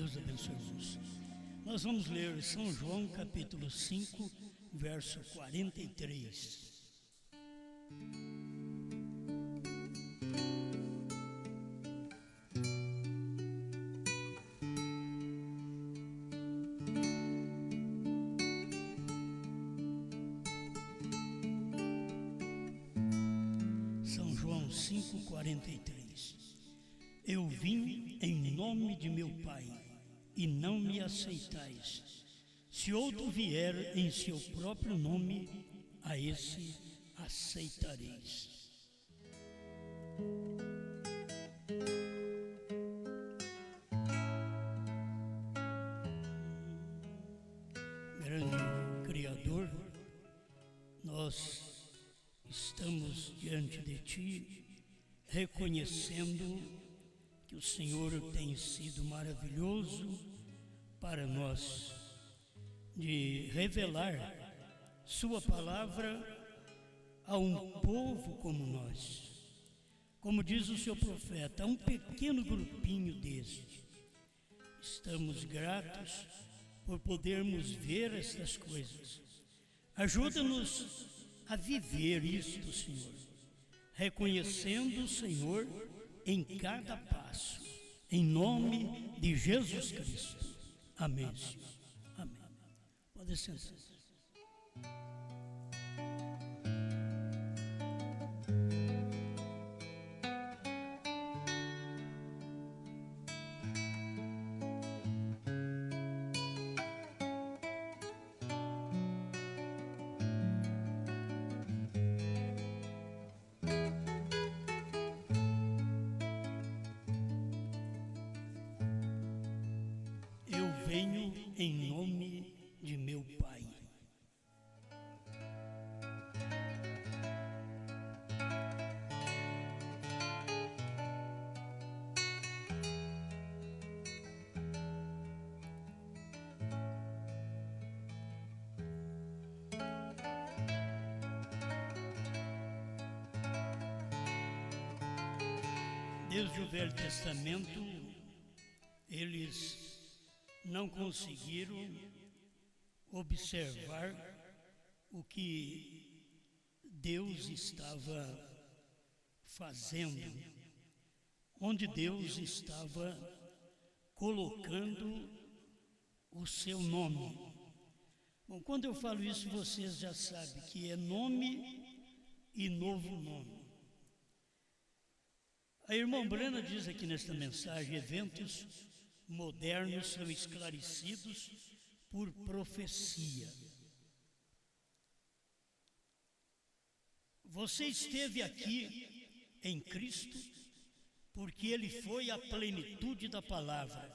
Deus abençoe você. Nós vamos ler São João capítulo 5, verso 43. São João 5, 43. Eu vim em nome de meu Pai, e não me aceitais. Se outro vier em seu próprio nome, a esse aceitareis. Grande Criador, nós estamos diante de Ti, reconhecendo que o Senhor tem sido maravilhoso para nós, de revelar Sua palavra a um povo como nós. Como diz o seu profeta, um pequeno grupinho deste. Estamos gratos por podermos ver estas coisas. Ajuda-nos a viver isto, Senhor, reconhecendo o Senhor em cada passo, em nome de Jesus Cristo. Amém, Senhor. Amém. Pode sentar. Eu venho em nome de meu Pai. Desde o Velho Testamento, eles não conseguiram observar o que Deus estava fazendo, onde Deus estava colocando o seu nome. Bom, quando eu falo isso, vocês já sabem que é nome e novo nome. A irmã Brena diz aqui nesta mensagem: eventos modernos são esclarecidos por profecia. Você esteve aqui em Cristo porque Ele foi a plenitude da palavra.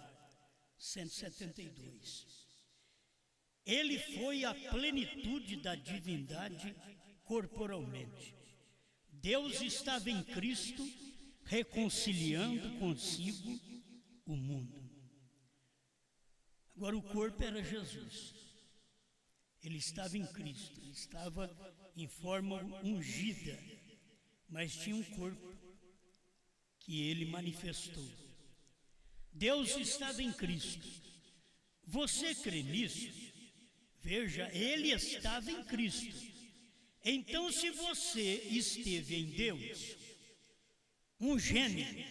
172. Ele foi a plenitude da divindade corporalmente. Deus estava em Cristo reconciliando consigo o mundo. Agora o corpo era Jesus. Ele estava em Cristo, ele estava em forma ungida, mas tinha um corpo que ele manifestou. Deus estava em Cristo. Você crê nisso? Veja, ele estava em Cristo. Então, se você esteve em Deus, um gênero,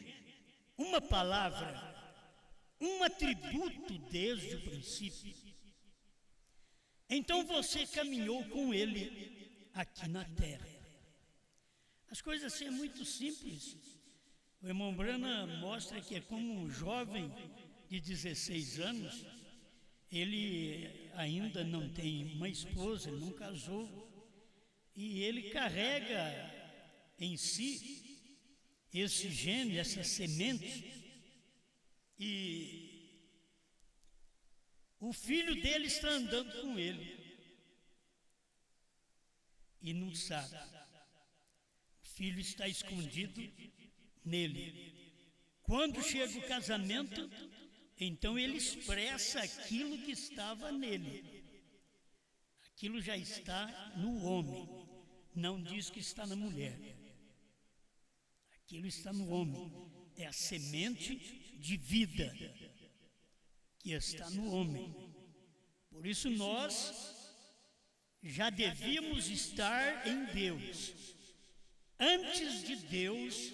uma palavra, um atributo desde o princípio, então você caminhou com Ele aqui na terra. As coisas assim é muito simples. O irmão Brana mostra que é como um jovem de 16 anos, ele ainda não tem uma esposa, ele não casou, e ele carrega em si esse gene, essa semente, e o filho dele está andando com ele e não sabe. O filho está escondido nele. Quando chega o casamento, então ele expressa aquilo que estava nele. Aquilo já está no homem, não diz que está na mulher. Aquilo está no homem, é a semente de vida. que está no homem. Por isso nós já devíamos estar em Deus, antes de Deus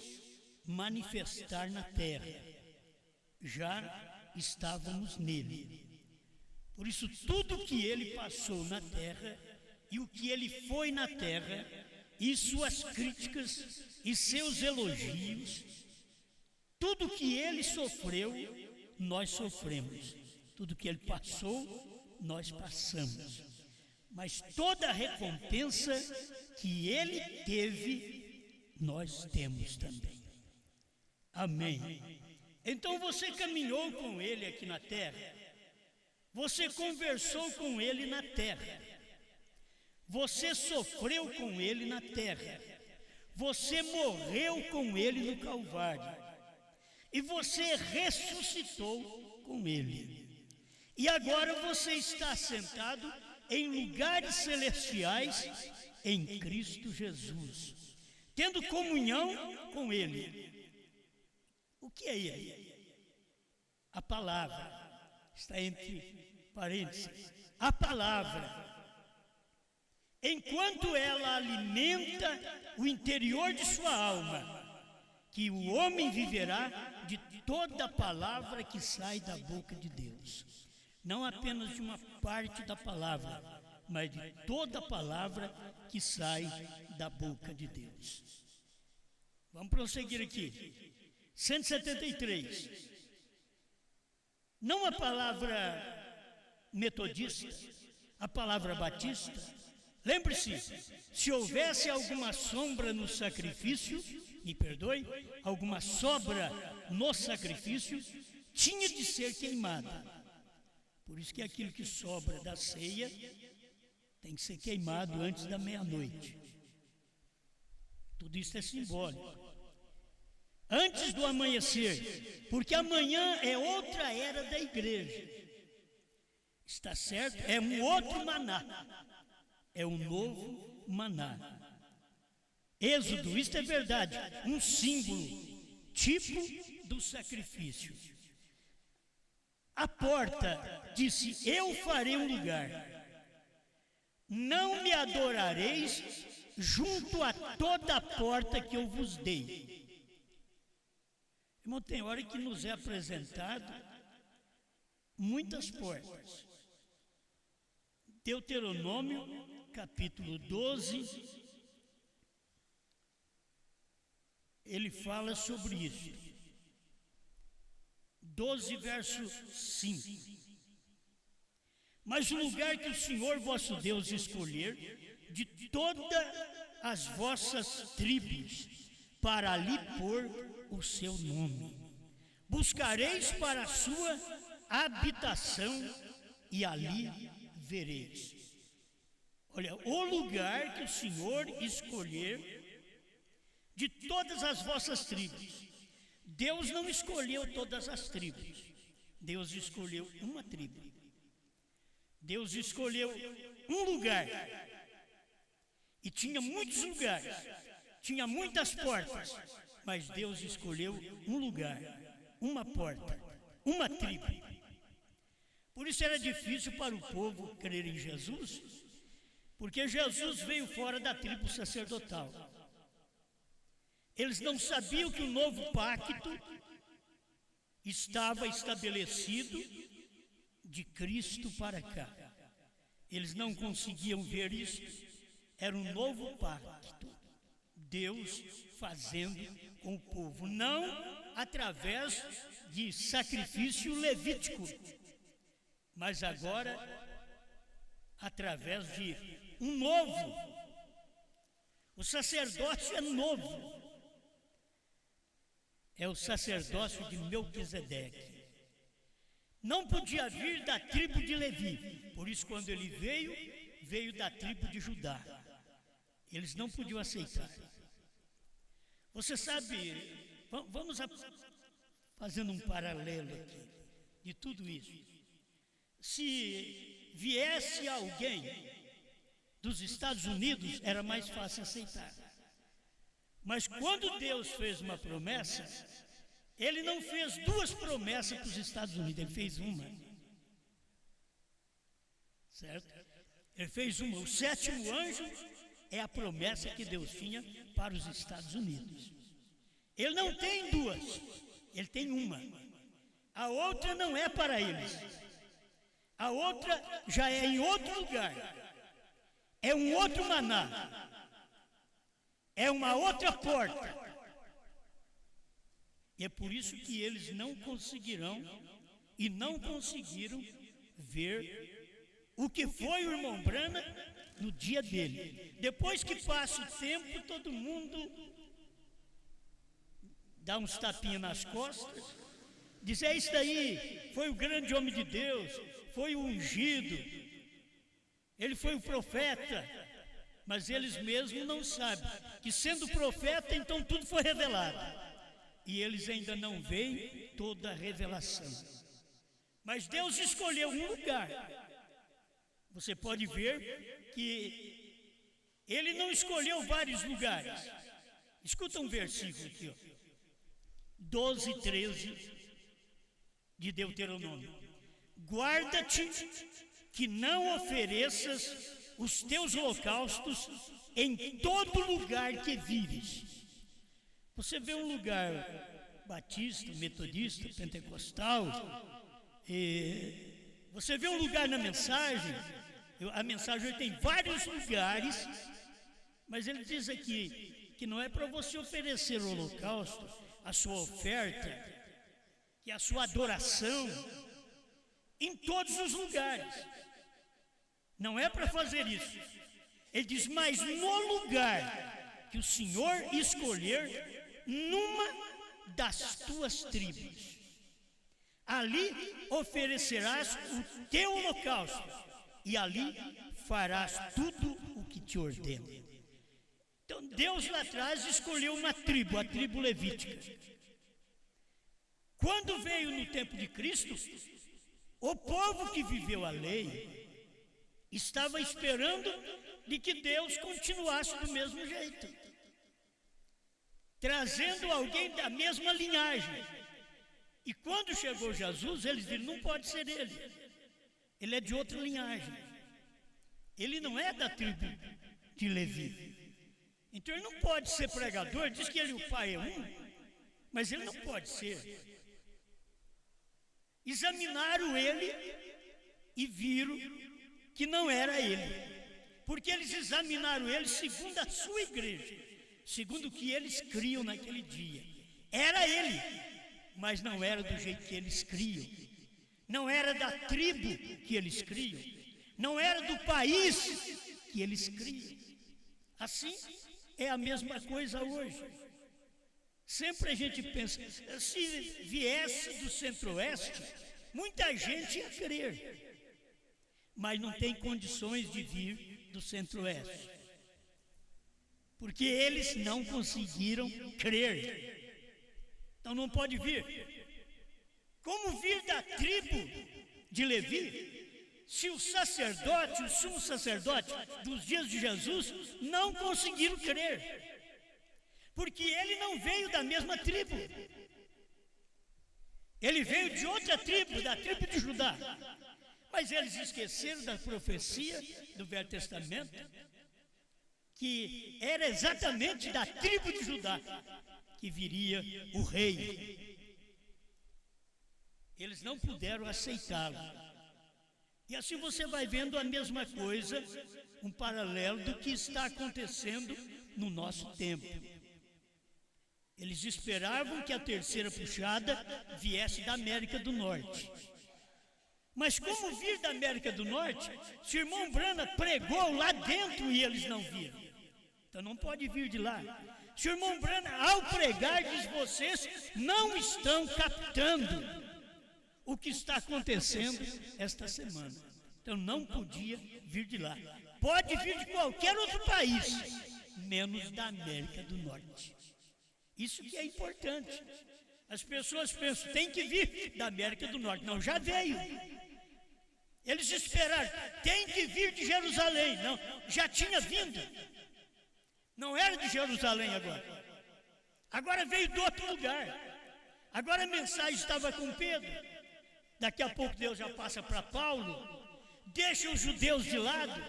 manifestar na terra. Já estávamos nele. Por isso tudo que ele passou na terra e o que ele foi na terra, e suas críticas e seus elogios, tudo que ele sofreu, nós sofremos. Tudo que ele passou, nós passamos. Mas toda a recompensa que ele teve, nós temos também. Amém. Então você caminhou com ele aqui na terra, você conversou com ele na terra, você sofreu com ele na terra, você morreu com ele no Calvário, e você ressuscitou com ele. E agora você está sentado em lugares celestiais em Cristo Jesus, tendo comunhão com ele. O que é ele? A palavra. Está entre parênteses. A palavra. Enquanto ela alimenta o interior de sua alma, que o homem viverá de toda a palavra que sai da boca de Deus. Não apenas de uma parte da palavra, mas de toda a palavra que sai da boca de Deus. Vamos prosseguir aqui. 173. Não a palavra metodista, a palavra batista. Lembre-se, se houvesse alguma sombra no sacrifício, me perdoe, alguma sobra no sacrifício, tinha de ser queimada. Por isso que aquilo que sobra da ceia tem que ser queimado antes da meia-noite. Tudo isso é simbólico. Antes do amanhecer, porque amanhã é outra era da igreja. Está certo? É um outro maná. É um novo maná. Êxodo, isto é verdade, um símbolo, tipo do sacrifício. A porta disse: eu farei um lugar. Não me adorareis junto a toda a porta que eu vos dei. Irmão, tem hora que nos é apresentado muitas portas. Deuteronômio, capítulo 12, ele fala sobre isso. 12, verso 5. Mas o lugar que o Senhor vosso Deus escolher, de todas as vossas tribos, para ali pôr o seu nome, buscareis para a sua habitação, e ali vereis. Olha, o lugar que o Senhor escolher, de todas as vossas tribos. Deus não escolheu todas as tribos. Deus escolheu uma tribo. Deus escolheu um lugar. E tinha muitos lugares. Tinha muitas portas. Mas Deus escolheu um lugar, uma porta, uma tribo. Por isso era difícil para o povo crer em Jesus, porque Jesus veio fora da tribo sacerdotal. Eles não sabiam que o novo pacto estava estabelecido de Cristo para cá. Eles não conseguiam ver isso. Era um novo pacto. Deus fazendo com o povo, não através de sacrifício levítico, mas agora através de um novo. O sacerdócio é novo. É o sacerdócio de Melquisedeque. Não podia vir da tribo de Levi. Por isso, quando ele veio, veio da tribo de Judá. Eles não podiam aceitar. Você sabe, vamos fazendo um paralelo aqui de tudo isso. Se viesse alguém dos Estados Unidos, era mais fácil aceitar. Mas quando Deus fez uma promessa, Ele não fez duas promessas para os Estados Unidos, Ele fez uma. certo? Ele fez uma. O sétimo anjo é a promessa que Deus tinha para os Estados Unidos. Ele não tem duas, ele tem uma. A outra não é para eles. A outra já é em outro lugar. É um outro maná. É uma outra porta. E é por isso que eles não conseguirão e não conseguiram ver o que foi o irmão Branham no dia dele. Depois que passa o tempo, todo mundo dá uns tapinhas nas costas, diz: é isso daí, foi o grande homem de Deus, foi o ungido, ele foi o profeta. Mas eles mesmos não sabem que, sendo profeta, então tudo foi revelado. E eles ainda não veem toda a revelação. Mas Deus escolheu um lugar. Você pode ver que Ele não escolheu vários lugares. Escuta um versículo aqui, 12 e 13 de Deuteronômio. Guarda-te que não ofereças os teus holocaustos em todo lugar que vires. Você vê um lugar batista, metodista, pentecostal, você vê um lugar na mensagem, a mensagem hoje tem vários lugares, mas ele diz aqui que não é para você oferecer o holocausto, a sua oferta, que é a sua adoração, em todos os lugares. Não é para fazer isso. Ele diz: mas no lugar que o Senhor escolher, numa das tuas tribos, ali oferecerás o teu holocausto, e ali farás tudo o que te ordeno. Então Deus lá atrás escolheu uma tribo, a tribo levítica. Quando veio no tempo de Cristo, o povo que viveu a lei estava esperando de que Deus continuasse do mesmo jeito, trazendo alguém da mesma linhagem. E quando chegou Jesus, eles viram: não pode ser ele. Ele é de outra linhagem. Ele não é da tribo de Levi. Então ele não pode ser pregador. Diz que ele e o pai é um, mas ele não pode ser. Examinaram ele e viram que não era ele, porque eles examinaram ele segundo a sua igreja, segundo o que eles criam naquele dia. Era ele, mas não era do jeito que eles criam, não era da tribo que eles criam, não era do país que eles criam. Assim é a mesma coisa hoje. Sempre a gente pensa, se viesse do centro-oeste, muita gente ia crer, mas não tem condições de vir do centro-oeste, porque eles não conseguiram crer. Então não pode vir. Como vir da tribo de Levi, se o sacerdote, o sumo sacerdote dos dias de Jesus, não conseguiram crer? Porque ele não veio da mesma tribo. Ele veio de outra tribo, da tribo de Judá. Mas eles esqueceram da profecia do Velho Testamento, que era exatamente da tribo de Judá que viria o rei. Eles não puderam aceitá-lo. E assim você vai vendo a mesma coisa, um paralelo do que está acontecendo no nosso tempo. Eles esperavam que a terceira puxada viesse da América do Norte. Mas como vir da América do Norte, se o irmão Branham pregou lá dentro e eles não viram? Então não pode vir de lá. Se o irmão Branham, ao pregar, diz: vocês não estão captando o que está acontecendo esta semana. Então não podia vir de lá. Pode vir de qualquer outro país, menos da América do Norte. Isso que é importante. As pessoas pensam: tem que vir da América do Norte. Não, já veio. Eles esperaram: tem que vir de Jerusalém. Não, já tinha vindo. Não era de Jerusalém agora. Agora veio de outro lugar. Agora a mensagem estava com Pedro. Daqui a pouco Deus já passa para Paulo. deixa os judeus de lado,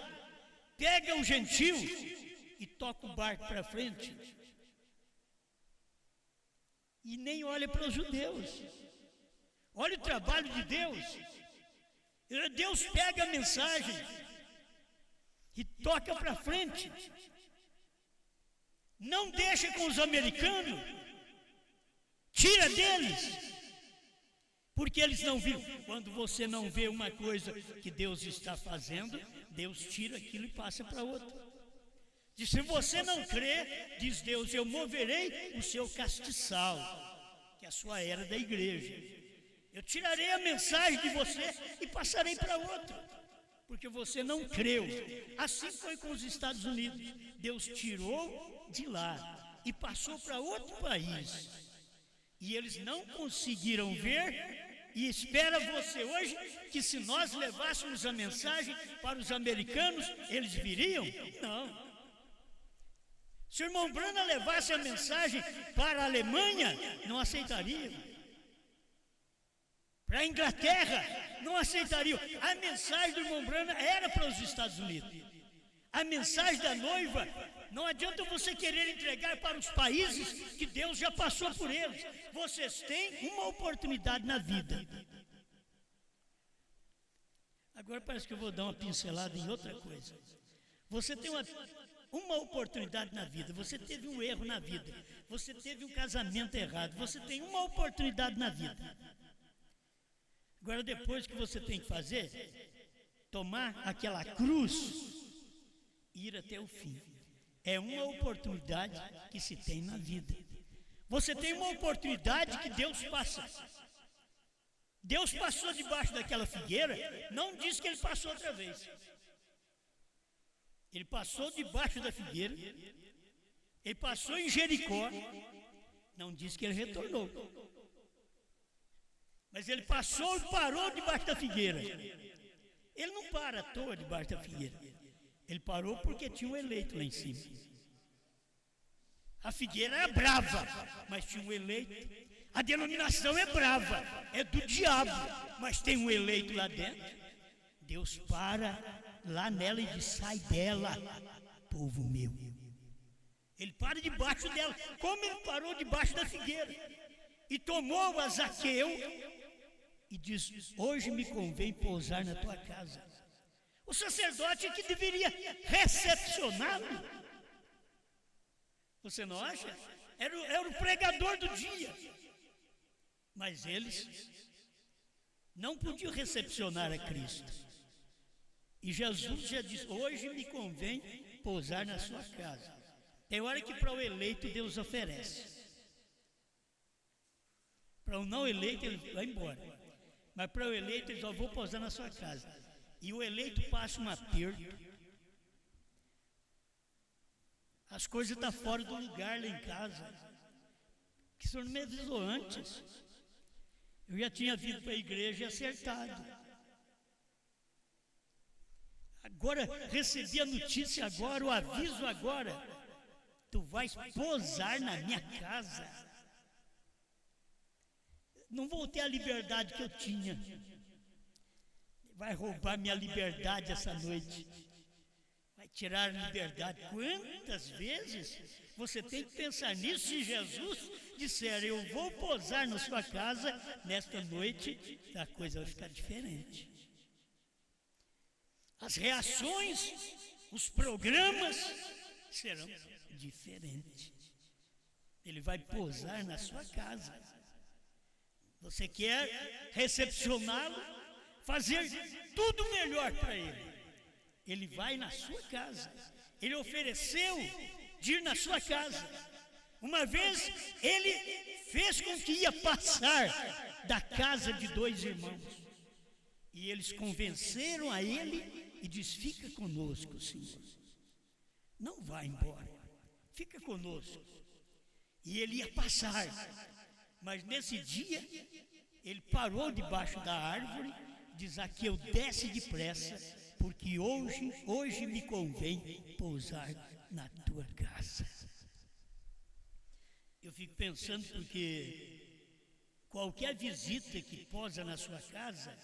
pega o gentio e toca o barco para frente. E nem olha para os judeus. Olha o trabalho de Deus. Deus pega a mensagem e toca para frente. Não deixa com os americanos, tira deles, porque eles não viram. Quando você não vê uma coisa que Deus está fazendo, Deus tira aquilo e passa para outra. Diz, se você não crê, diz Deus, eu moverei o seu castiçal, que é a sua era da igreja. Eu tirarei a mensagem de você e passarei para outra, porque você não creu. Assim foi com os Estados Unidos. Deus tirou de lá e passou para outro país. E eles não conseguiram ver. E espera você hoje que se nós levássemos a mensagem para os americanos, eles viriam? Não. Se o irmão Branham levasse a mensagem para a Alemanha, não aceitariam. Para a Inglaterra, não aceitariam. A mensagem do irmão Branham era para os Estados Unidos. A mensagem da noiva, não adianta você querer entregar para os países que Deus já passou por eles. Vocês têm uma oportunidade na vida. Agora parece que eu vou dar uma pincelada em outra coisa. Você tem uma oportunidade na vida. Você teve um erro na vida. Você teve um casamento errado. Você tem uma oportunidade na vida. Agora, depois, o que você tem que fazer? Tomar aquela cruz e ir até o fim. É uma oportunidade que se tem na vida. Você tem uma oportunidade que Deus passa. Deus passou debaixo daquela figueira, não diz que ele passou outra vez. Ele passou debaixo da figueira, ele passou em Jericó, não diz que ele retornou. Mas ele passou e parou debaixo da figueira. Ele não para à toa debaixo da figueira. Ele parou porque tinha um eleito lá em cima. A figueira era brava, mas tinha um eleito. A denominação é brava, é do diabo, mas tem um eleito lá dentro. Deus para lá nela e diz, sai dela, povo meu. Ele para debaixo dela, como ele parou debaixo da figueira. E tomou a Zaqueu e diz, hoje me convém pousar na tua casa. O sacerdote é que deveria recepcioná-lo. Você não acha? Era o pregador do dia. Mas eles não podiam recepcionar a Cristo. E Jesus já disse, hoje me convém pousar na sua casa. Tem hora que para o eleito Deus oferece. Para o não eleito ele vai embora. Mas para o eleito ele só vou pousar na sua casa. E o eleito passa um aperto. As coisas estão fora do lugar lá em casa. Que o senhor não me avisou antes. Eu já tinha vindo para a igreja e acertado. Agora, recebi a notícia agora, o aviso agora. Tu vais pousar na minha casa. Não vou ter a liberdade que eu tinha. Vai roubar minha liberdade essa noite. Vai tirar a liberdade. Quantas vezes você tem que pensar nisso? Se Jesus disser, eu vou pousar na sua casa, nesta noite, a coisa vai ficar diferente. As reações, os programas serão diferentes. Ele vai pousar na sua casa. Você quer recepcioná-lo, fazer tudo melhor para ele. Ele vai na sua casa. Ele ofereceu de ir na sua casa. Uma vez ele fez com que ia passar da casa de dois irmãos. E eles convenceram a ele e diz, fica conosco, Senhor. Não vá embora. Fica conosco. E ele ia passar. Mas nesse dia, ele parou debaixo da árvore, diz, Zaqueu, desce depressa, porque hoje me convém pousar na tua casa. Eu fico pensando porque qualquer visita que posa na sua casa,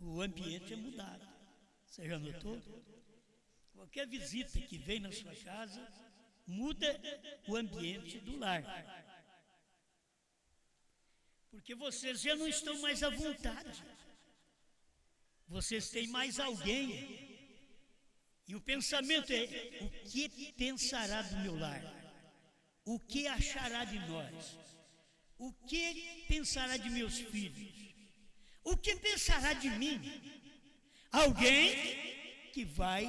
o ambiente é mudado. Você já notou? Qualquer visita que vem na sua casa muda o ambiente do lar. Porque vocês já não estão mais à vontade. Vocês têm mais alguém. E o pensamento é: o que pensará do meu lar? O que achará de nós? O que pensará de meus filhos? O que pensará de mim? Alguém que vai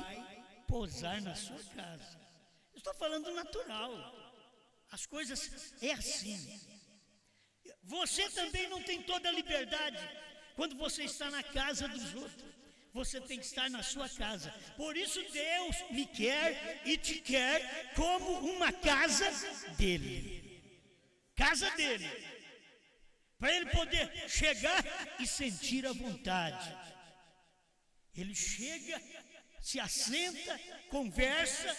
posar na sua casa. Estou falando natural. As coisas é assim. Você também não tem toda a liberdade. Quando você está na casa dos outros, você tem que estar na sua casa. Por isso Deus me quer e te quer como uma casa dele. Casa dele. Para ele poder chegar e sentir a vontade. Ele chega, se assenta, conversa,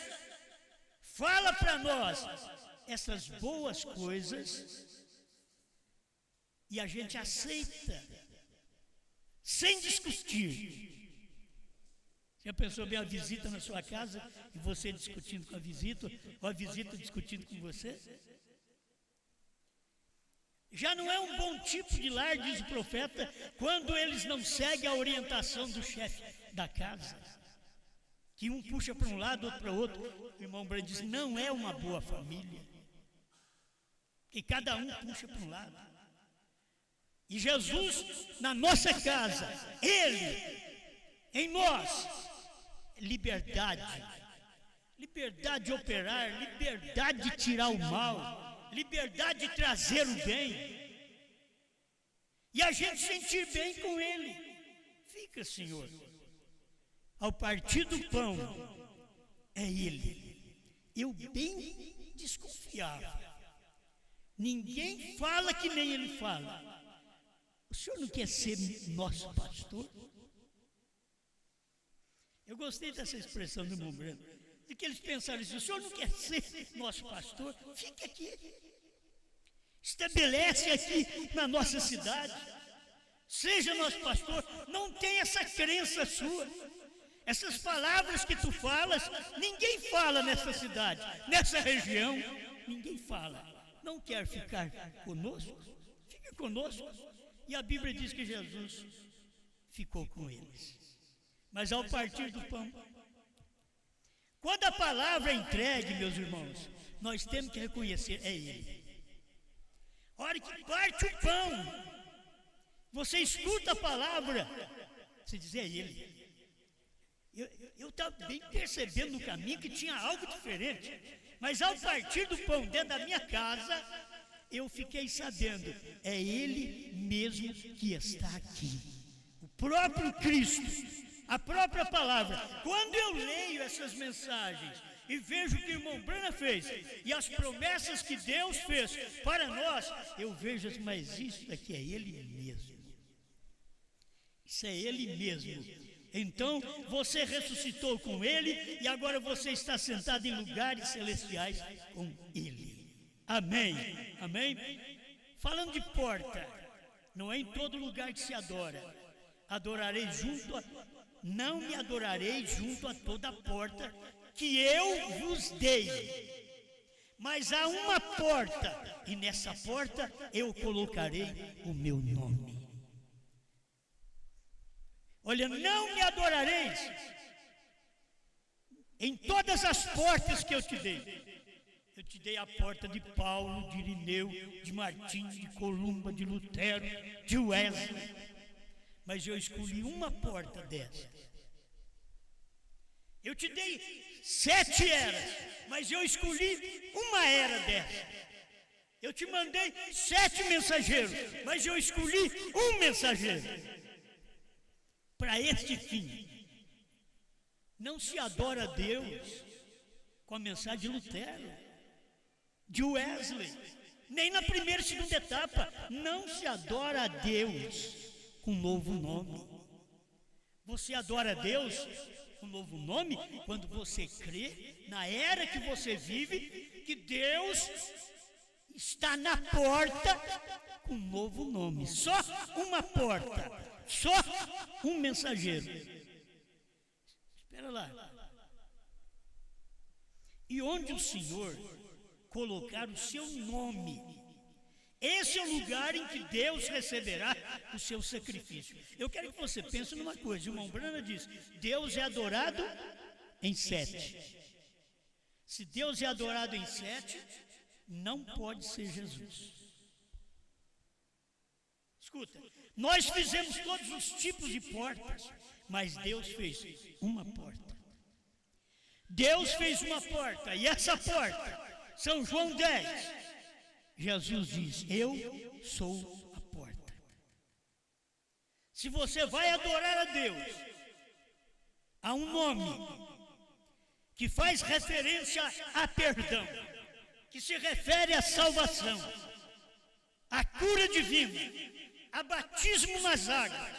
fala para nós essas boas coisas e a gente aceita, sem discutir. Já pensou bem a visita na sua casa e você discutindo com a visita, ou a visita discutindo com você? Já não é um bom tipo de lar, diz o profeta, quando eles não seguem a orientação do chefe da casa. Que um puxa para um lado, outro para o outro. O irmão Brandt diz: não é uma boa família. Que cada um puxa para um lado. E Jesus, na nossa casa, Ele, em nós, liberdade. Liberdade de operar, liberdade de tirar o mal. Liberdade de trazer o bem. E a gente sentir bem com Ele. Fica, Senhor. Ao partir do pão, é Ele. Eu bem desconfiava. Ninguém fala que nem Ele fala. O senhor não quer ser nosso pastor? Eu gostei dessa expressão do irmão Brandt. De que eles pensaram assim: o senhor não quer ser nosso pastor? Fique aqui. Estabelece aqui na nossa cidade. Seja nosso pastor. Não tem essa crença sua. Essas palavras que tu falas, ninguém fala nessa cidade, nessa região. Ninguém fala. Não quer ficar conosco? Fique conosco. E a Bíblia diz que Jesus ficou com eles. Mas ao partir do pão, quando a palavra é entregue, meus irmãos, nós temos que reconhecer: é Ele. A hora que parte o pão, você escuta a palavra, você diz: é Ele. Eu estava bem percebendo no caminho que tinha algo diferente. Mas ao partir do pão dentro da minha casa, eu fiquei sabendo: é Ele mesmo que está aqui. O próprio Cristo, a própria palavra. Quando eu leio essas mensagens e vejo o que o irmão Brandt fez e as promessas que Deus fez para nós, eu vejo assim: mas isso daqui é Ele mesmo. Isso é Ele mesmo. Então você ressuscitou com Ele e agora você está sentado em lugares celestiais com Ele. Amém? Amém? Falando de porta, não é em todo lugar que se adora. Adorarei junto a... Não me adorarei junto a toda a porta que eu vos dei. Mas há uma porta, e nessa porta eu colocarei o meu nome. Olha, não me adorareis em todas as portas que eu te dei. Eu te dei a porta de Paulo, de Irineu, de Martim, de Columba, de Lutero, de Wesley. Mas eu escolhi uma porta dessa. Eu te dei 7 eras, mas eu escolhi uma era dessa. Eu te mandei 7 mensageiros, mas eu escolhi um mensageiro. Para este fim. Não se adora a Deus com a mensagem de Lutero, de Wesley, nem na primeira e segunda etapa. Não se adora a Deus com um novo nome. Você adora a Deus com um novo nome quando você crê na era que você vive, que Deus está na porta com um novo nome. Só uma porta. Só um mensageiro. lá. E onde o Senhor colocar o seu nome, esse é o lugar em que Deus receberá o seu sacrifício. Eu quero que você pense numa coisa. O irmão Brana diz: Deus é adorado em 7. Se Deus é adorado em 7, não pode ser Jesus. Escuta, nós fizemos todos os tipos de portas, mas Deus fez uma porta. Deus fez uma porta, e essa porta, São João 10, Jesus diz: eu sou a porta. Se você vai adorar a Deus, há um nome que faz referência a perdão, que se refere à salvação, à cura divina, a batismo nas águas.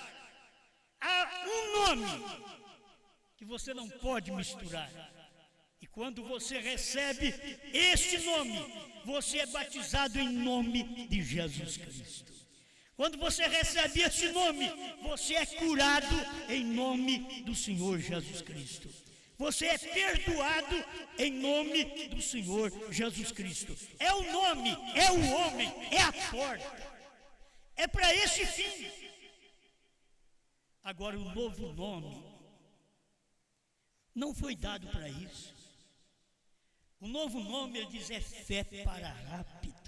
Há um nome que você não pode misturar. E quando você recebe este nome, você é batizado em nome de Jesus Cristo. Quando você recebe este nome, você é curado em nome do Senhor Jesus Cristo. Você é perdoado em nome do Senhor Jesus Cristo. É o nome, é o homem, é a porta. É para esse fim. Agora, o novo nome não foi dado para isso. O novo nome, ele diz, é fé para rápido.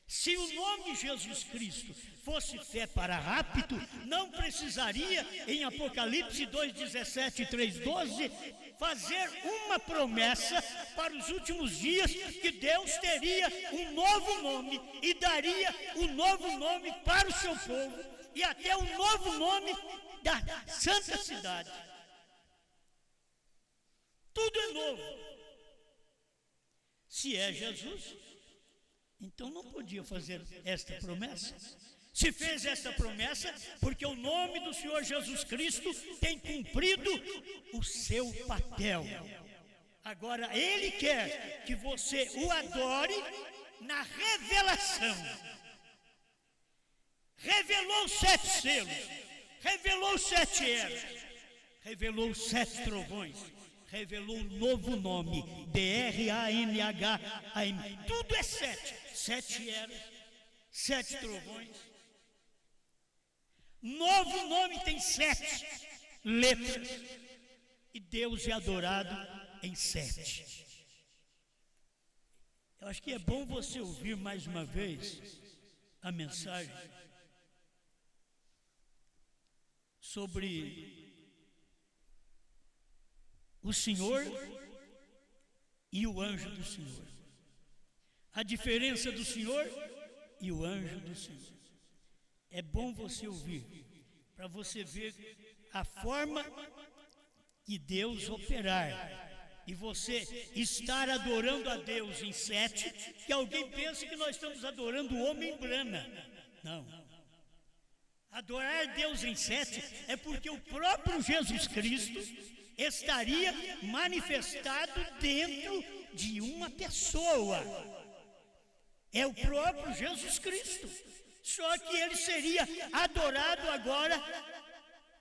Se o nome Jesus Cristo fosse fé para rápido, não precisaria, em Apocalipse 2,17 e 3,12, fazer uma promessa para os últimos dias, que Deus teria um novo nome e daria um novo nome para o seu povo, e até um novo nome da santa cidade. Tudo é novo. Se é Jesus, então não podia fazer esta promessa. Se fez esta promessa, porque o nome do Senhor Jesus Cristo tem cumprido o seu papel. Agora, Ele quer que você o adore na revelação. Revelou 7 selos, revelou 7 eras, revelou 7 trovões, revelou um novo nome, D-R-A-N-H-A-M. Tudo é 7. 7 eras, 7 trovões. Novo nome tem 7 letras. E Deus é adorado em 7. Eu acho que é bom você ouvir mais uma vez a mensagem sobre o Senhor e o anjo do Senhor. A diferença do Senhor e o anjo do Senhor. É bom você ouvir, para você ver a forma de Deus operar. E você estar adorando a Deus em 7, que alguém pensa que nós estamos adorando o homem Brana. Não. Adorar Deus em 7 é porque o próprio Jesus Cristo estaria manifestado dentro de uma pessoa. É o próprio Jesus Cristo. Só que ele seria adorado agora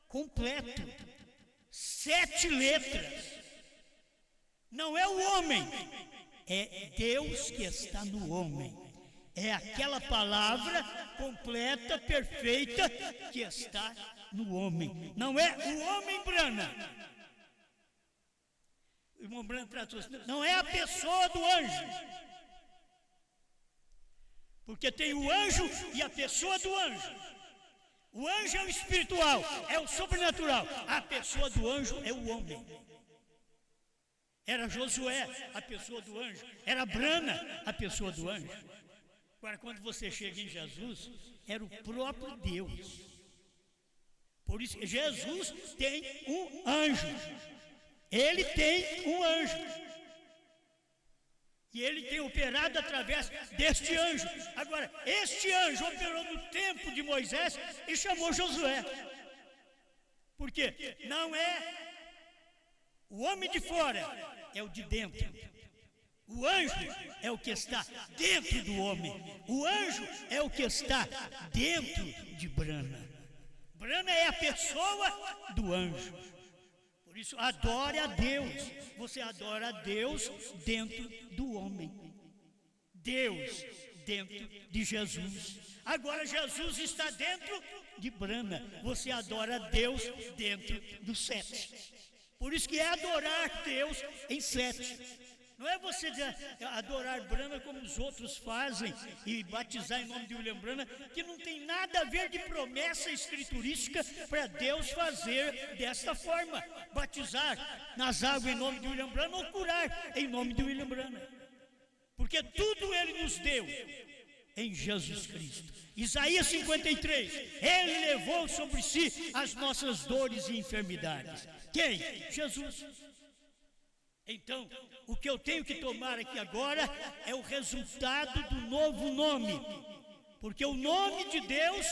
completo. 7 letras. Não é o homem, é Deus que está no homem. É aquela palavra completa, perfeita, que está no homem. Não é o homem Brana. O irmão Brana tratou assim, não é a pessoa do anjo. Porque tem o anjo e a pessoa do anjo. O anjo é o espiritual, é o sobrenatural. A pessoa do anjo é o homem. Era Josué, a pessoa do anjo. Era Brana, a pessoa do anjo. Agora, quando você chega em Jesus, era o próprio Deus. Por isso, Jesus tem um anjo. Ele tem um anjo. E ele tem operado através deste anjo. Agora, este anjo operou no tempo de Moisés e chamou Josué. Por quê? Não é o homem de fora, é o de dentro. O anjo é o que está dentro do homem. O anjo é o que está dentro de Brana. Brana é a pessoa do anjo. Por isso, adore a Deus. Você adora a Deus dentro do homem. Deus dentro de Jesus. Agora Jesus está dentro de Brana. Você adora a Deus dentro do sete. Por isso que é adorar Deus em sete. Não é você adorar Brana como os outros fazem e batizar em nome de William Brana, que não tem nada a ver de promessa escriturística para Deus fazer desta forma. Batizar nas águas em nome de William Brana ou curar em nome de William Brana. Porque tudo Ele nos deu em Jesus Cristo. Isaías 53, Ele levou sobre si as nossas dores e enfermidades. Quem? Jesus. Então, o que eu tenho que tomar aqui agora é o resultado do novo nome. Porque o nome de Deus,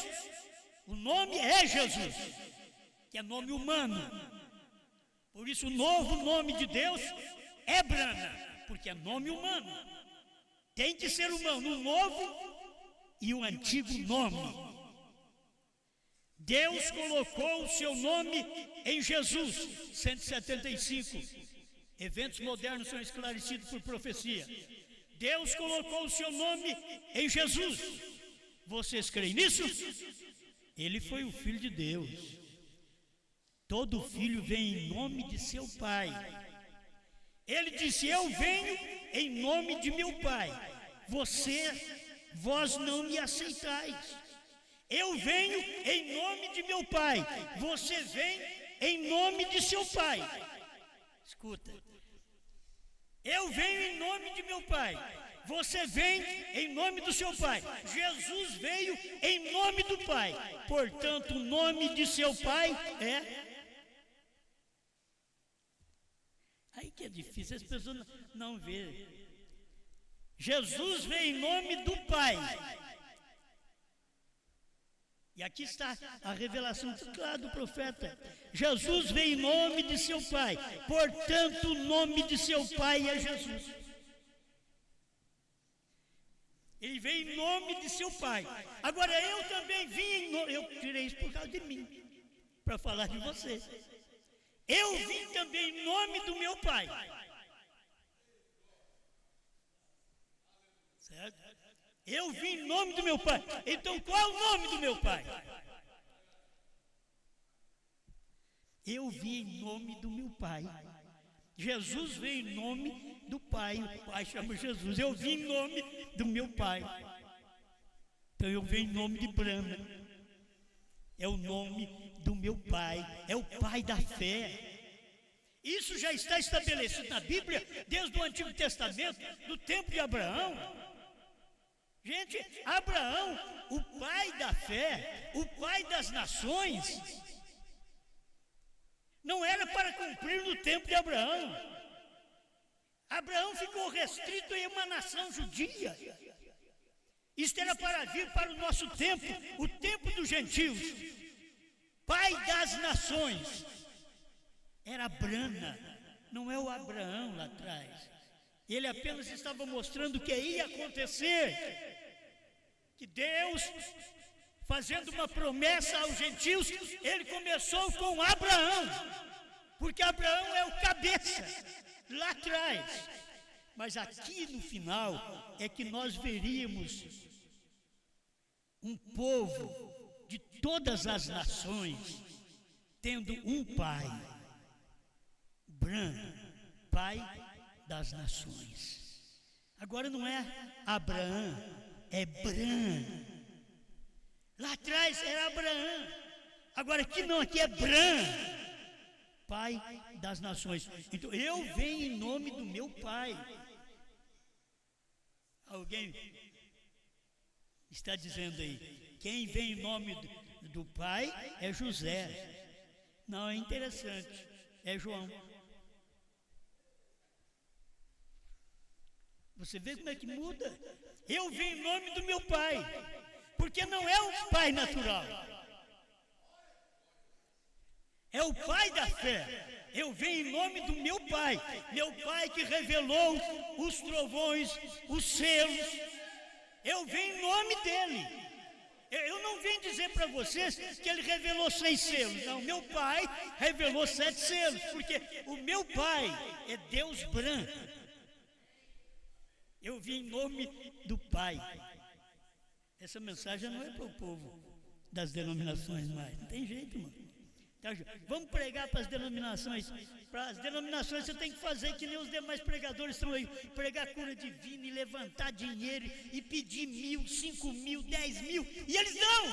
o nome é Jesus, que é nome humano. Por isso o novo nome de Deus é Brana, porque é nome humano. Tem que ser humano, um novo e um antigo nome. Deus colocou o seu nome em Jesus. 175 eventos modernos são esclarecidos por profecia. Deus colocou o seu nome em Jesus. Vocês creem nisso? Ele foi o Filho de Deus. Todo filho vem em nome de seu pai. Ele disse: eu venho em nome de meu pai. Vós não me aceitais. Eu venho em nome de meu pai. Você vem em nome de seu pai. Escuta. Eu venho em nome de meu pai. Você vem em nome do seu pai. Jesus veio em nome do pai. Portanto, o nome de seu pai é... Aí que é difícil, as pessoas não verem. Jesus veio em nome do pai. E aqui está a revelação clara do profeta. Jesus veio em nome de seu pai. Portanto, o nome de seu pai é Jesus. Ele veio em nome de seu pai. Agora eu também vim em nome... Eu tirei isso por causa de mim, para falar de você. Eu vim também em nome do meu pai. Certo? Eu vim em nome do meu pai. Então qual é o nome do meu pai? Eu vim em nome do meu pai. Jesus veio em nome do pai. O pai chama Jesus. Eu vim em nome do meu pai. Então eu venho em nome de Brana. É o nome do meu pai. É o pai da fé. Isso já está estabelecido na Bíblia desde o Antigo Testamento, do tempo de Abraão. Gente, Abraão, o pai da fé, o pai das nações, não era para cumprir no tempo de Abraão. Abraão ficou restrito em uma nação judia. Isto era para vir para o nosso tempo, o tempo dos gentios. Pai das nações. Era Brana, não é o Abraão lá atrás. Ele apenas estava mostrando o que ia acontecer. Que Deus, fazendo uma promessa aos gentios, ele começou com Abraão. Porque Abraão é o cabeça, lá atrás. Mas aqui no final é que nós veríamos um povo de todas as nações tendo um pai. Bran, pai das nações. Agora não é Abraão, é Bran. Lá atrás era Abraão. Agora aqui não, aqui é Bran, pai das nações. Então eu venho em nome do meu pai. Alguém está dizendo aí, quem vem em nome do pai é José. Não, é interessante, é João. Você vê como é que muda? Eu vim em nome do meu pai, porque não é um pai natural, é o pai da fé. Eu venho em nome do meu pai que revelou os trovões, os selos. Eu venho em nome dele. Eu não vim dizer para vocês que ele revelou 100 selos. Não, meu pai revelou 7 selos, porque o meu pai é Deus branco. Eu vim em nome do Pai. Essa mensagem não é para o povo das denominações mais. Não tem jeito, mano. Tá, vamos pregar para as denominações. Para as denominações você tem que fazer que nem os demais pregadores estão aí. Pregar cura divina e levantar dinheiro e pedir 1.000, 5.000, 10.000. E eles não.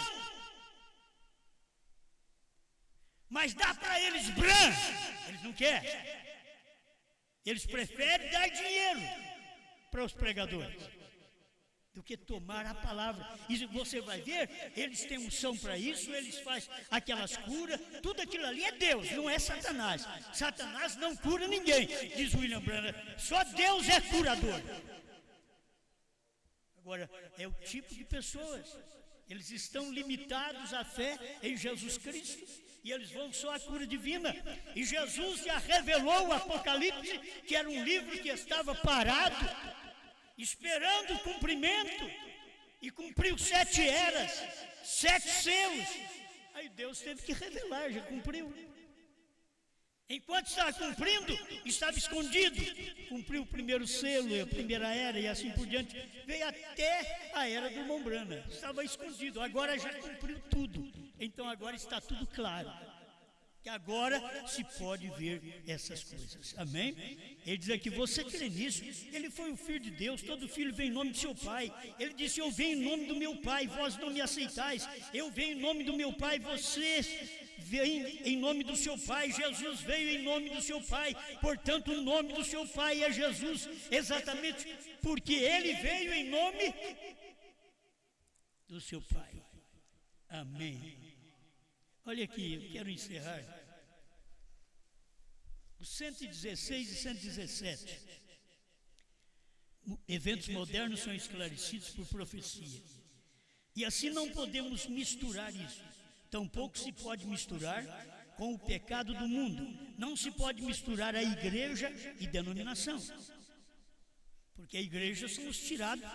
Mas dá para eles branco. Eles não querem. Eles preferem dar dinheiro para os pregadores do que tomar a palavra. E você vai ver, eles têm unção para isso, eles fazem aquelas curas, tudo aquilo ali é Deus, não é Satanás. Satanás não cura ninguém, diz William Branham, só Deus é curador. Agora, é o tipo de pessoas, eles estão limitados à fé em Jesus Cristo, e eles vão só à cura divina. E Jesus já revelou o Apocalipse, que era um livro que estava parado, esperando o cumprimento, e cumpriu 7 eras, 7 selos. Aí Deus teve que revelar, já cumpriu. Enquanto estava cumprindo, estava escondido. Cumpriu o primeiro selo, a primeira era e assim por diante. Veio até a era do irmão Branham. Estava escondido, agora já cumpriu tudo. Então agora está tudo claro. Que agora se pode ver essas coisas, amém? Ele diz aqui, você crê nisso? Ele foi o Filho de Deus, todo filho vem em nome de seu Pai. Ele disse, eu venho em nome do meu Pai, vós não me aceitais. Eu venho em nome do meu Pai, vocês vêm em nome do seu Pai. Jesus veio em nome do seu Pai, portanto o nome do seu Pai é Jesus, exatamente porque ele veio em nome do seu Pai, amém? Olha aqui, eu quero encerrar. Os 116 e 117. Eventos modernos são esclarecidos por profecia. E assim não podemos misturar isso. Tampouco se pode misturar com o pecado do mundo. Não se pode misturar a igreja e denominação. Porque a igreja somos tirados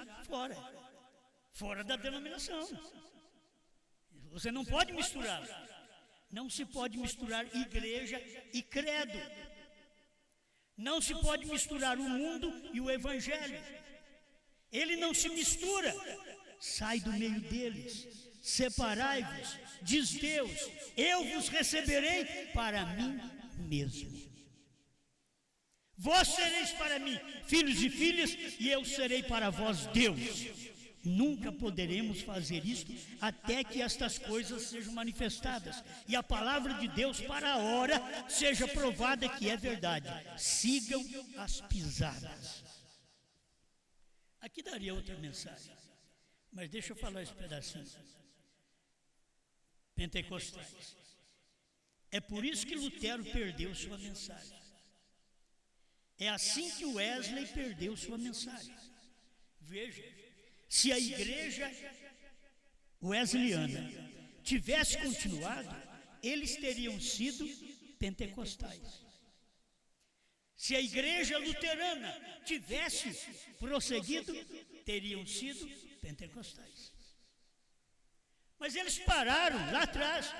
fora da denominação. Você não pode misturar. Não se pode misturar igreja e credo. Não se pode misturar o mundo e o evangelho. Ele não se mistura. Sai do meio deles. Separai-vos, diz Deus, eu vos receberei para mim mesmo. Vós sereis para mim filhos e filhas, e eu serei para vós Deus. Nunca poderemos fazer isto até que estas coisas sejam manifestadas e a palavra de Deus para a hora seja provada que é verdade. Sigam as pisadas. Aqui daria outra mensagem, mas deixa eu falar esse pedacinho. Pentecostais. É por isso que Lutero perdeu sua mensagem. É assim que Wesley perdeu sua mensagem. Veja. Se a igreja wesleyana tivesse continuado, eles teriam sido pentecostais. Se a igreja luterana tivesse prosseguido, teriam sido pentecostais. Mas eles pararam lá atrás,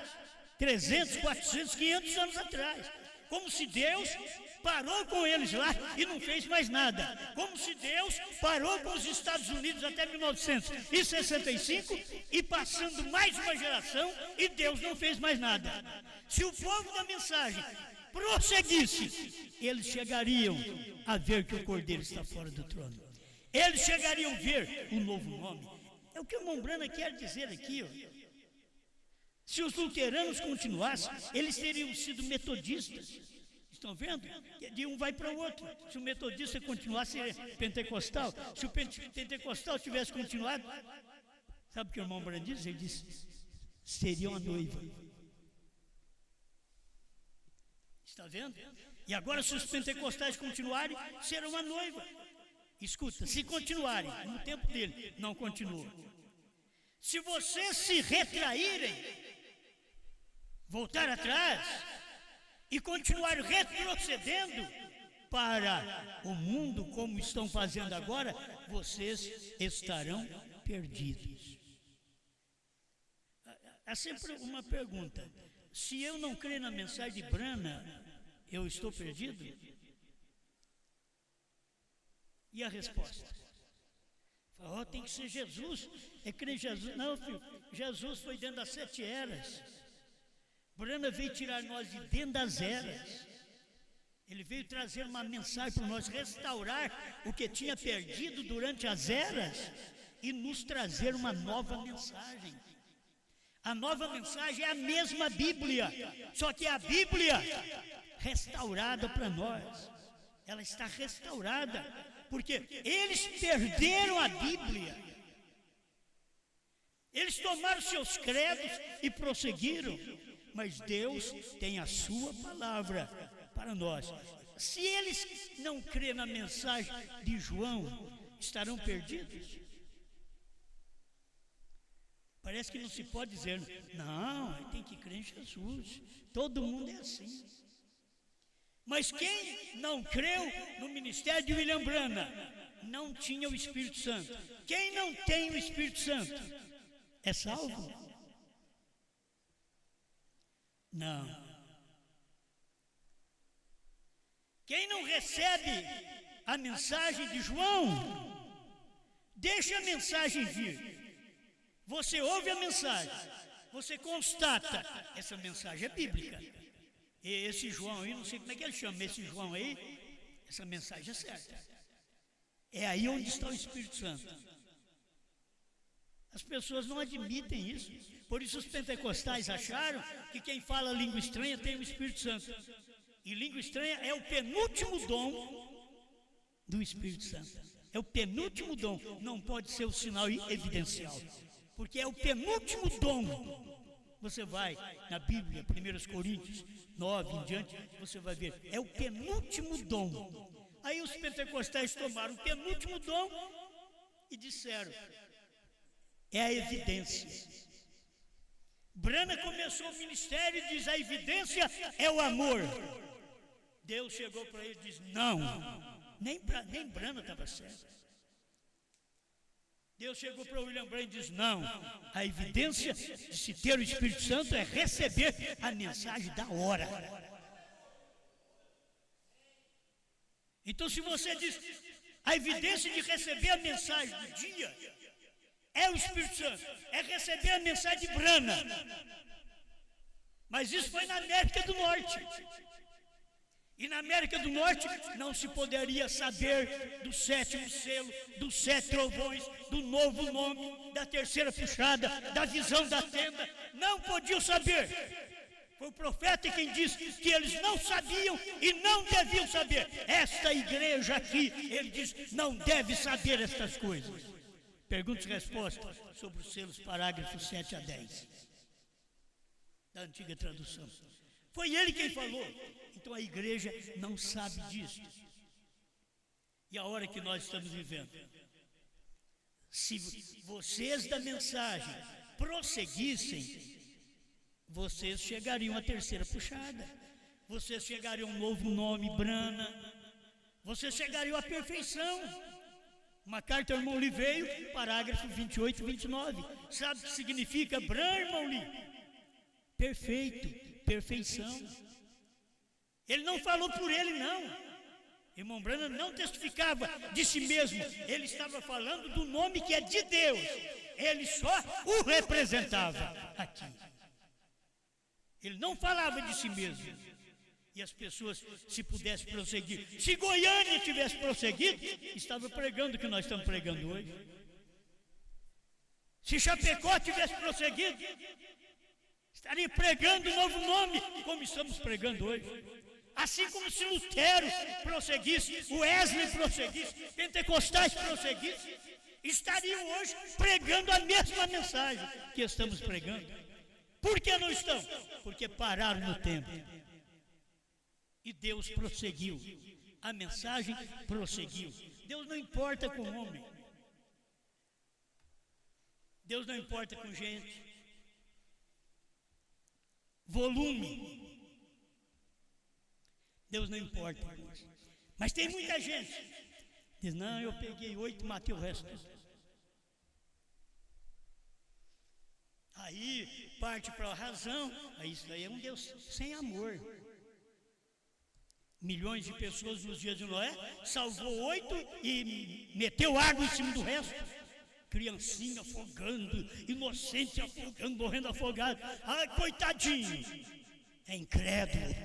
300, 400, 500 anos atrás, como se Deus parou com eles lá e não fez mais nada. Como se Deus parou com os Estados Unidos até 1965 e passando mais uma geração e Deus não fez mais nada. Se o povo da mensagem prosseguisse, eles chegariam a ver que o Cordeiro está fora do trono. Eles chegariam a ver um novo nome. É o que o irmão Branham quer dizer aqui, ó. Se os luteranos continuassem, eles teriam sido metodistas. Estão vendo? De um vai para o outro. Se o metodista continuasse, seria pentecostal. Se o pentecostal tivesse continuado, sabe o que o irmão Branham diz? Ele disse, seriam a noiva. Está vendo? E agora, se os pentecostais continuarem, serão a noiva. Escuta, se continuarem, no tempo dele, não continua. Se vocês se retraírem, voltar atrás e continuar retrocedendo para o mundo como estão fazendo agora, vocês estarão perdidos. há sempre uma pergunta: se eu não crer na mensagem de Brana, eu estou perdido? E a resposta? Oh, tem que ser Jesus, é crer em Jesus. Não, filho, Jesus foi dentro das 7 eras. Brana veio tirar nós de dentro das eras. Ele veio trazer uma mensagem para nós, restaurar o que tinha perdido durante as eras e nos trazer uma nova mensagem. A nova mensagem é a mesma Bíblia, só que é a Bíblia restaurada para nós. Ela está restaurada, porque eles perderam a Bíblia. Eles tomaram seus credos e prosseguiram, mas Deus tem a sua palavra para nós. Se eles não crêem na mensagem de João, estarão perdidos? Parece que não se pode dizer, não, tem que crer em Jesus. Todo mundo é assim. Mas quem não creu no ministério de William Branham não tinha o Espírito Santo. Quem não tem o Espírito Santo é salvo? Não. Quem não recebe a mensagem de João, deixa a mensagem vir. Você ouve a mensagem, você constata, essa mensagem é bíblica. E esse João aí, não sei como é que ele chama, esse João aí, essa mensagem é certa. É aí onde está o Espírito Santo. As pessoas não admitem isso. Por isso os pentecostais acharam que quem fala língua estranha tem o Espírito Santo. E língua estranha é o penúltimo dom do Espírito Santo. É o penúltimo dom, não pode ser o sinal evidencial. Porque é o penúltimo dom. Você vai na Bíblia, 1 Coríntios 9 em diante, você vai ver. É o penúltimo dom. Aí os pentecostais tomaram o penúltimo dom e disseram, é a evidência. Branham começou o ministério e diz, a evidência é o amor. Deus chegou para ele e disse, não, nem Branham estava certo. Deus chegou para William Branham e diz, não, a evidência de se ter o Espírito Santo é receber a mensagem da hora. Então se você diz, a evidência de receber a mensagem do dia é o Espírito Santo, é receber a mensagem de Branham. Mas isso foi na América do Norte. E na América do Norte não se poderia saber do 7º selo, dos 7 trovões, do novo nome, da terceira puxada, da visão da tenda. Não podiam saber. Foi o profeta quem disse que eles não sabiam e não deviam saber. Esta igreja aqui, ele diz, não deve saber estas coisas. Perguntas e respostas sobre os selos, parágrafos 7 a 10. Da antiga tradução. Foi ele quem falou. Então a igreja não sabe disso. E a hora que nós estamos vivendo, se vocês da mensagem prosseguissem, vocês chegariam à terceira puxada, vocês chegariam a um novo nome, Branham, vocês chegariam à perfeição. MacArthur irmão Lee veio, parágrafo 28 e 29. Sabe o que significa Branham, irmão Lee? Perfeito, perfeição. Ele não falou por ele, não. Irmão Branham não testificava de si mesmo. Ele estava falando do nome que é de Deus. Ele só o representava aqui. Ele não falava de si mesmo. E as pessoas, se pudessem prosseguir, se Goiânia tivesse prosseguido, estava pregando o que nós estamos pregando hoje. Se Chapecó tivesse prosseguido, estaria pregando um novo nome, como estamos pregando hoje. Assim como se Lutero prosseguisse, Wesley prosseguisse, Pentecostais prosseguissem, estariam hoje pregando a mesma mensagem que estamos pregando. Por que não estão? Porque pararam no tempo. E Deus prosseguiu. A mensagem prosseguiu. Deus não importa com o homem. Deus não importa com gente. Volume. Deus não importa com isso. Mas tem muita gente que diz, não, eu peguei 8, matei o resto. Aí parte para a razão, aí isso daí é um Deus sem amor. Milhões de pessoas nos dias de Noé, salvou 8 e meteu água em cima do resto. Criancinha afogando, inocente afogando, morrendo afogado. Ai, coitadinho. É incrédulo.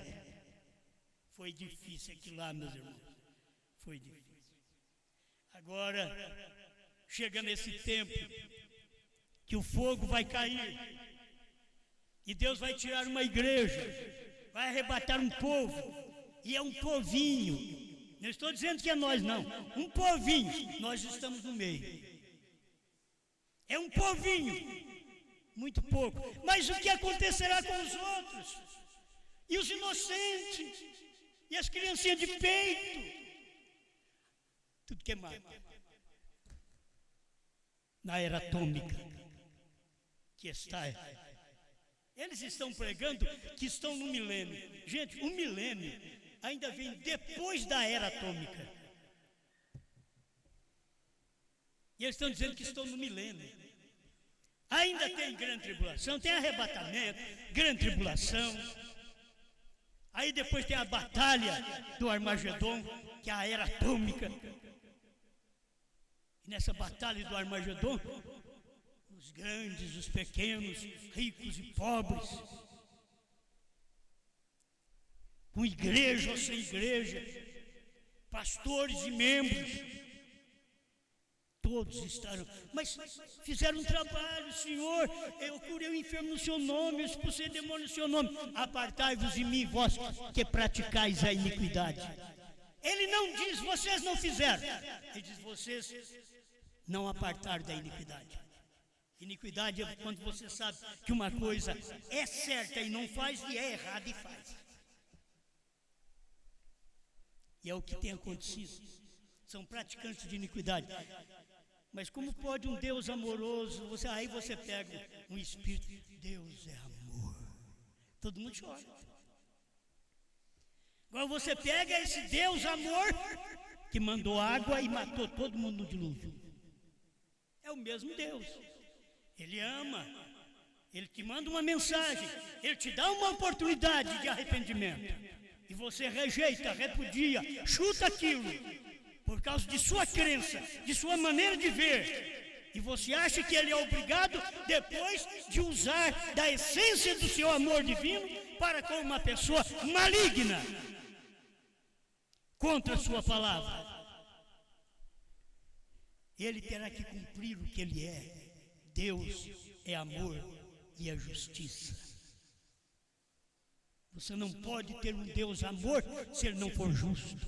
Foi difícil aquilo lá, meus irmãos. Foi difícil. Agora, chega nesse tempo que o fogo vai cair. E Deus vai tirar uma igreja. Vai arrebatar um povo. E é um povinho. Não estou dizendo que é nós, não. Um povinho. Nós estamos no meio. É um povinho. Muito pouco. Mas o que acontecerá com os outros? E os inocentes? E as criancinhas de peito? Tudo queimado. Na era atômica. Que está. Eles estão pregando que estão no milênio. Gente, o milênio ainda vem depois da era atômica. E eles estão dizendo que estão no milênio. Ainda tem grande tribulação, tem arrebatamento, grande tribulação. Aí depois tem a batalha do Armagedon, que é a era atômica. E nessa batalha do Armagedon, os grandes, os pequenos, ricos e pobres, com igreja ou sem igreja, pastores e membros, todos estarão. Mas fizeram um trabalho, Senhor, eu curei o enfermo no seu nome, eu expulsei demônio no seu nome. Apartai-vos de mim, vós que praticais a iniquidade. Ele não diz, vocês não fizeram. Ele diz, vocês não apartaram da iniquidade. Iniquidade é quando você sabe que uma coisa é certa e não faz, e é errada e faz. E é o que tem acontecido. São praticantes de iniquidade. Mas como pode um Deus amoroso, aí você pega um espírito, Deus é amor. Todo mundo chora. Agora você pega esse Deus amor, que mandou água e matou todo mundo no dilúvio. É o mesmo Deus. Ele ama, Ele te manda uma mensagem, Ele te dá uma oportunidade de arrependimento. E você rejeita, repudia, chuta aquilo, por causa de sua crença, de sua maneira de ver. E você acha que Ele é obrigado, depois de usar da essência do seu amor divino, para com uma pessoa maligna, contra a sua palavra. Ele terá que cumprir o que Ele é. Deus é amor e é justiça. Você não pode ter um Deus amor se Ele não for justo.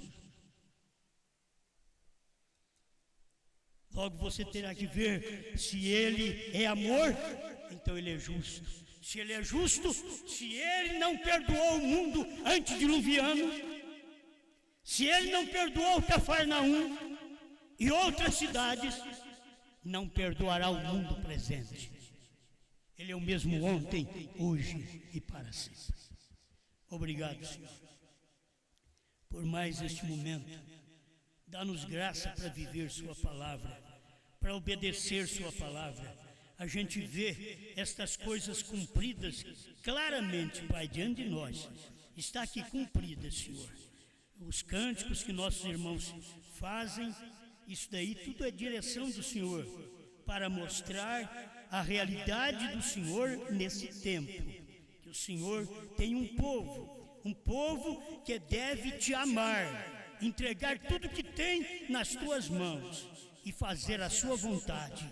Logo você terá que ver se Ele é amor, então Ele é justo. Se Ele é justo, se Ele não perdoou o mundo antediluviano, se Ele não perdoou Cafarnaum e outras cidades, não perdoará o mundo presente. Ele é o mesmo ontem, hoje e para sempre. Obrigado, Senhor, por mais este momento. Dá-nos graça para viver Sua palavra, para obedecer Sua palavra. A gente vê estas coisas cumpridas claramente, Pai, diante de nós. Está aqui cumprida, Senhor. Os cânticos que nossos irmãos fazem, isso daí tudo é direção do Senhor, para mostrar a realidade do Senhor nesse tempo. Que o Senhor tem um povo que deve te amar, entregar tudo que tem nas tuas mãos e fazer a sua vontade.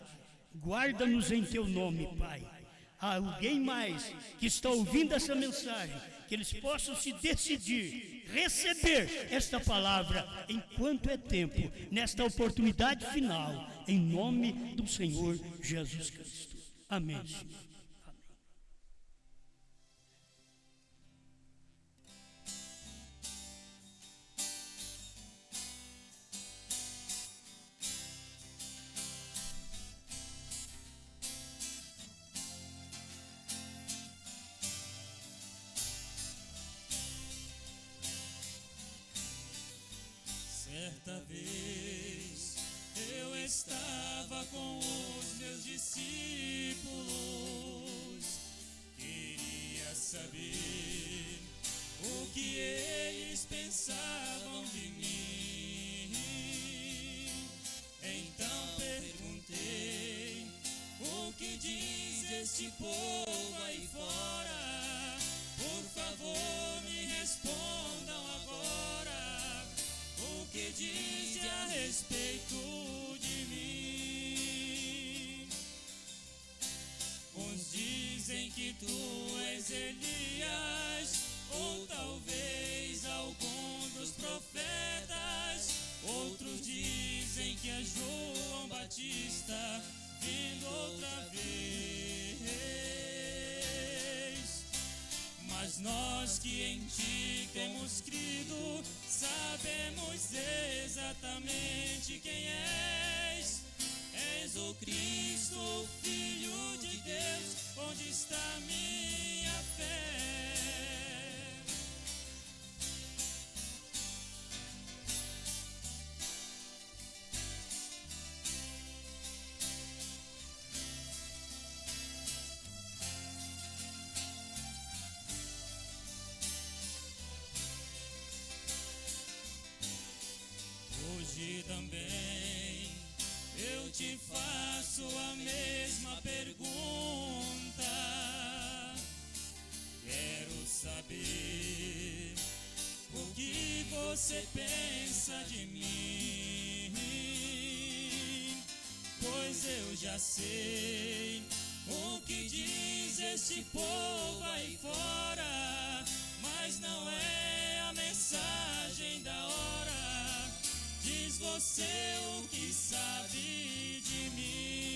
Guarda-nos em teu nome, Pai. Há alguém mais que está ouvindo essa mensagem, que eles possam se decidir, receber esta palavra enquanto é tempo, nesta oportunidade final, em nome do Senhor Jesus Cristo. Amém, Senhor. Certa vez eu estava com os meus discípulos saber o que eles pensavam de mim. Então perguntei: o que diz este povo aí fora? Por favor, me respondam agora. O que diz a respeito de mim? Uns dizem que tu és Elias, ou talvez algum dos profetas. Outros dizem que é João Batista vindo outra vez. Mas nós que em ti temos crido, sabemos exatamente quem és. És o Cristo, o Filho de Deus. Onde está minha fé? Hoje também eu te faço a mesma pergunta. Quero saber o que você pensa de mim, pois eu já sei o que diz este povo aí fora, mas não é a mensagem da hora. Diz você o que sabe de mim.